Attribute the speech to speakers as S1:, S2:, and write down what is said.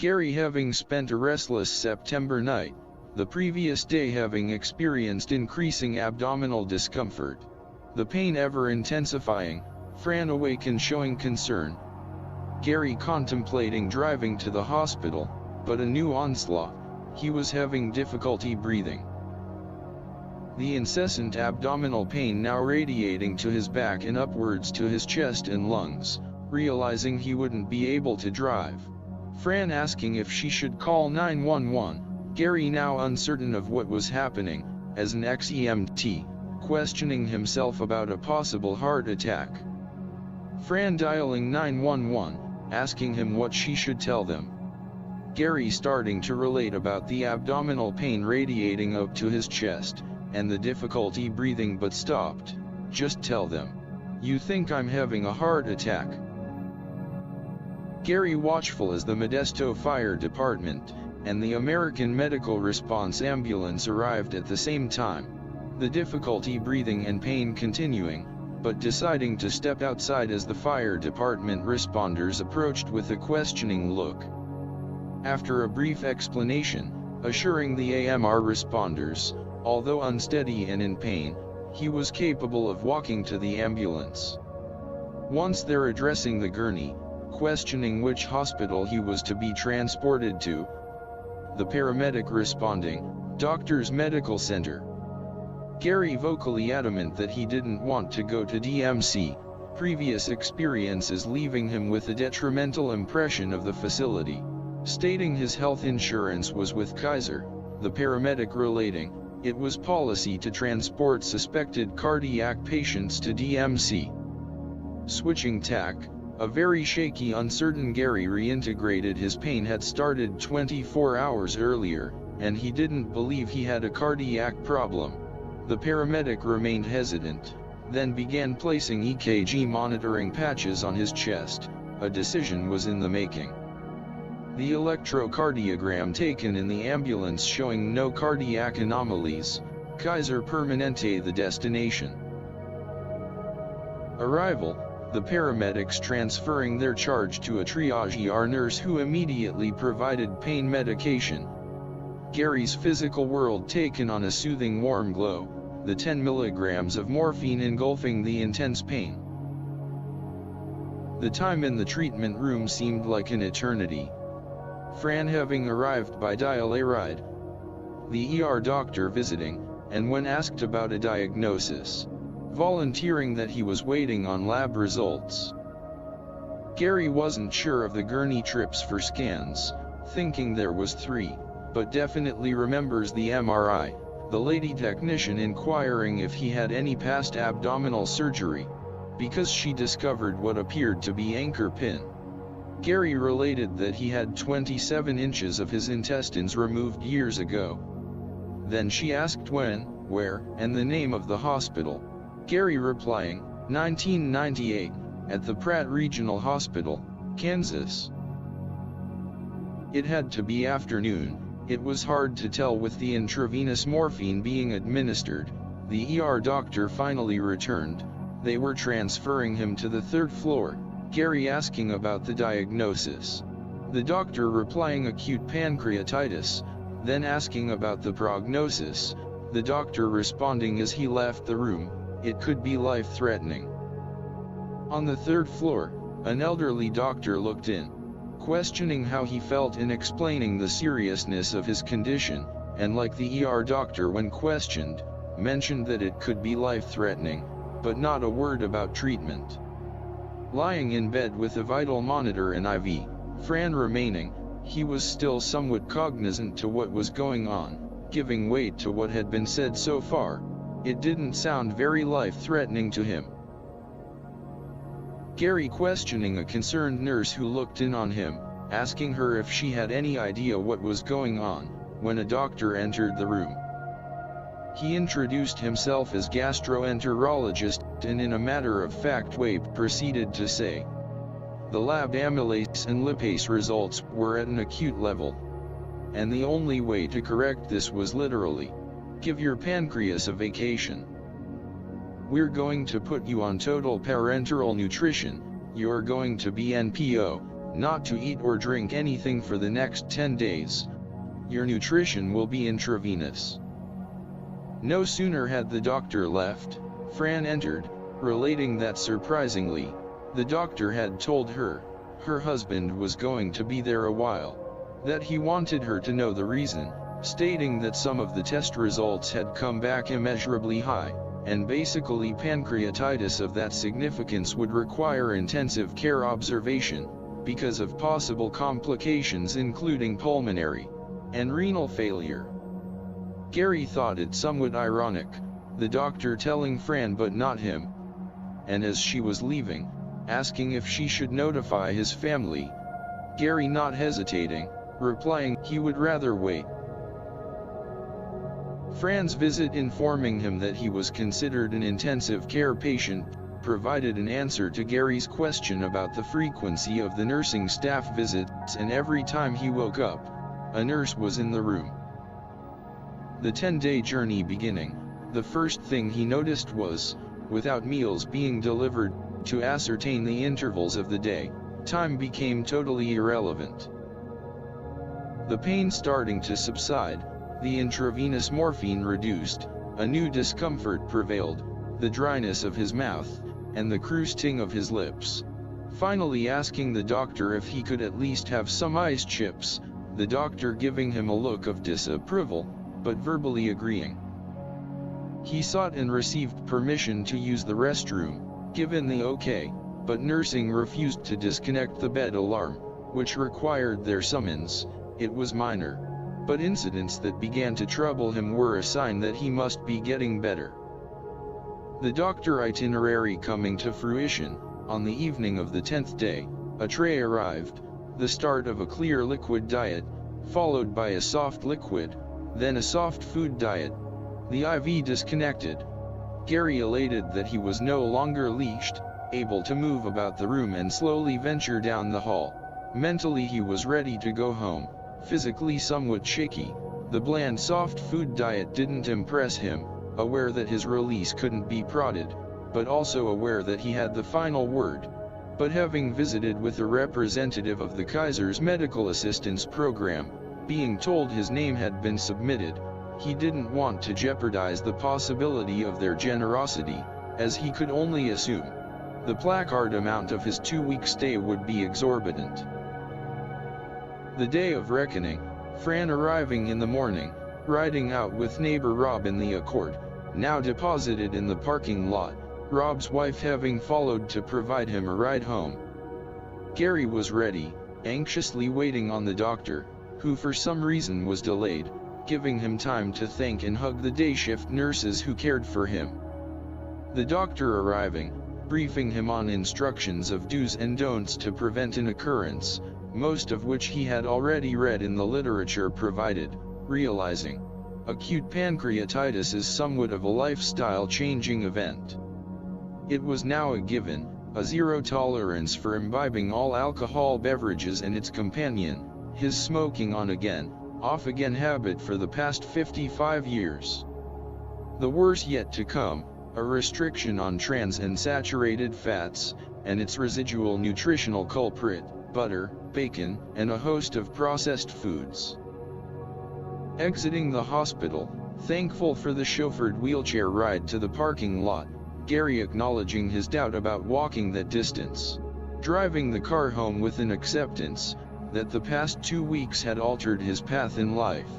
S1: Gary, having spent a restless September night, the previous day having experienced increasing abdominal discomfort, the pain ever intensifying, Fran awakened showing concern. Gary contemplating driving to the hospital, but a new onslaught. He was having difficulty breathing. The incessant abdominal pain now radiating to his back and upwards to his chest and lungs. Realizing he wouldn't be able to drive, Fran asking if she should call 911. Gary, now uncertain of what was happening, as an ex-EMT, questioning himself about a possible heart attack. Fran dialing 911, asking him what she should tell them. Gary starting to relate about the abdominal pain radiating up to his chest, and the difficulty breathing, but stopped. Just tell them. You think I'm having a heart attack? Gary watchful as the Modesto Fire Department and the American Medical Response Ambulance arrived at the same time, the difficulty breathing and pain continuing, but deciding to step outside as the fire department responders approached with a questioning look. After a brief explanation, assuring the AMR responders, although unsteady and in pain, he was capable of walking to the ambulance. Once there, addressing the gurney, questioning which hospital he was to be transported to. The paramedic responding, Doctors Medical Center. Gary vocally adamant that he didn't want to go to DMC, previous experiences leaving him with a detrimental impression of the facility, stating his health insurance was with Kaiser. The paramedic relating, it was policy to transport suspected cardiac patients to DMC. Switching tack, a very shaky, uncertain Gary reintegrated his pain had started 24 hours earlier, and he didn't believe he had a cardiac problem. The paramedic remained hesitant, then began placing EKG monitoring patches on his chest. A decision was in the making. The electrocardiogram taken in the ambulance showing no cardiac anomalies. Kaiser Permanente the destination. Arrival, the paramedics transferring their charge to a triage ER nurse who immediately provided pain medication. Gary's physical world taken on a soothing warm glow, the 10 milligrams of morphine engulfing the intense pain. The time in the treatment room seemed like an eternity. Fran having arrived by dial-a-ride. The ER doctor visiting, and when asked about a diagnosis, volunteering that he was waiting on lab results. Gary wasn't sure of the gurney trips for scans, thinking there was 3, but definitely remembers the MRI, the lady technician inquiring if he had any past abdominal surgery, because she discovered what appeared to be anchor pin. Gary related that he had 27 inches of his intestines removed years ago. Then she asked when, where, and the name of the hospital. Gary replying, 1998, at the Pratt Regional Hospital, Kansas. It had to be afternoon. It was hard to tell with the intravenous morphine being administered. The ER doctor finally returned. They were transferring him to the 3rd floor. Gary asking about the diagnosis. The doctor replying acute pancreatitis, then asking about the prognosis. The doctor responding as he left the room, it could be life-threatening. On the 3rd floor, an elderly doctor looked in, questioning how he felt and explaining the seriousness of his condition, and like the ER doctor when questioned, mentioned that it could be life-threatening, but not a word about treatment. Lying in bed with a vital monitor and IV, Fran remaining, he was still somewhat cognizant to what was going on, giving weight to what had been said so far. It didn't sound very life-threatening to him. Gary questioning a concerned nurse who looked in on him, asking her if she had any idea what was going on, when a doctor entered the room. He introduced himself as gastroenterologist and in a matter-of-fact way proceeded to say, the lab amylase and lipase results were at an acute level. And the only way to correct this was literally, give your pancreas a vacation. We're going to put you on total parenteral nutrition, you're going to be NPO, not to eat or drink anything for the next 10 days. Your nutrition will be intravenous. No sooner had the doctor left, Fran entered, relating that surprisingly, the doctor had told her husband was going to be there a while, that he wanted her to know the reason, stating that some of the test results had come back immeasurably high, and basically pancreatitis of that significance would require intensive care observation, because of possible complications including pulmonary and renal failure. Gary thought it somewhat ironic, the doctor telling Fran but not him, and as she was leaving, asking if she should notify his family, Gary not hesitating, replying he would rather wait. Fran's visit informing him that he was considered an intensive care patient provided an answer to Gary's question about the frequency of the nursing staff visits, and every time he woke up, a nurse was in the room. The 10-day journey beginning, the first thing he noticed was, without meals being delivered, to ascertain the intervals of the day, time became totally irrelevant. The pain starting to subside, the intravenous morphine reduced, a new discomfort prevailed, the dryness of his mouth, and the crusting of his lips. Finally asking the doctor if he could at least have some ice chips, the doctor giving him a look of disapproval, but verbally agreeing. He sought and received permission to use the restroom, given the okay, but nursing refused to disconnect the bed alarm, which required their summons. It was minor, but incidents that began to trouble him were a sign that he must be getting better. The doctor itinerary coming to fruition, on the evening of the 10th day, a tray arrived, the start of a clear liquid diet, followed by a soft liquid, then a soft food diet. The IV disconnected. Gary elated that he was no longer leashed, able to move about the room and slowly venture down the hall. Mentally he was ready to go home, physically somewhat shaky. The bland soft food diet didn't impress him, aware that his release couldn't be prodded, but also aware that he had the final word. But having visited with a representative of the Kaiser's medical assistance program, being told his name had been submitted, he didn't want to jeopardize the possibility of their generosity, as he could only assume the placard amount of his 2-week stay would be exorbitant. The day of reckoning, Fran arriving in the morning, riding out with neighbor Rob in the Accord, now deposited in the parking lot, Rob's wife having followed to provide him a ride home. Gary was ready, anxiously waiting on the doctor, who for some reason was delayed, giving him time to thank and hug the day shift nurses who cared for him. The doctor arriving, briefing him on instructions of do's and don'ts to prevent an occurrence, most of which he had already read in the literature provided, realizing acute pancreatitis is somewhat of a lifestyle-changing event. It was now a given, a zero tolerance for imbibing all alcohol beverages and its companion, his smoking on again, off again habit for the past 55 years. The worst yet to come, a restriction on trans and saturated fats, and its residual nutritional culprit, butter, bacon, and a host of processed foods. Exiting the hospital, thankful for the chauffeured wheelchair ride to the parking lot, Gary acknowledging his doubt about walking that distance. Driving the car home with an acceptance that the past 2 weeks had altered his path in life.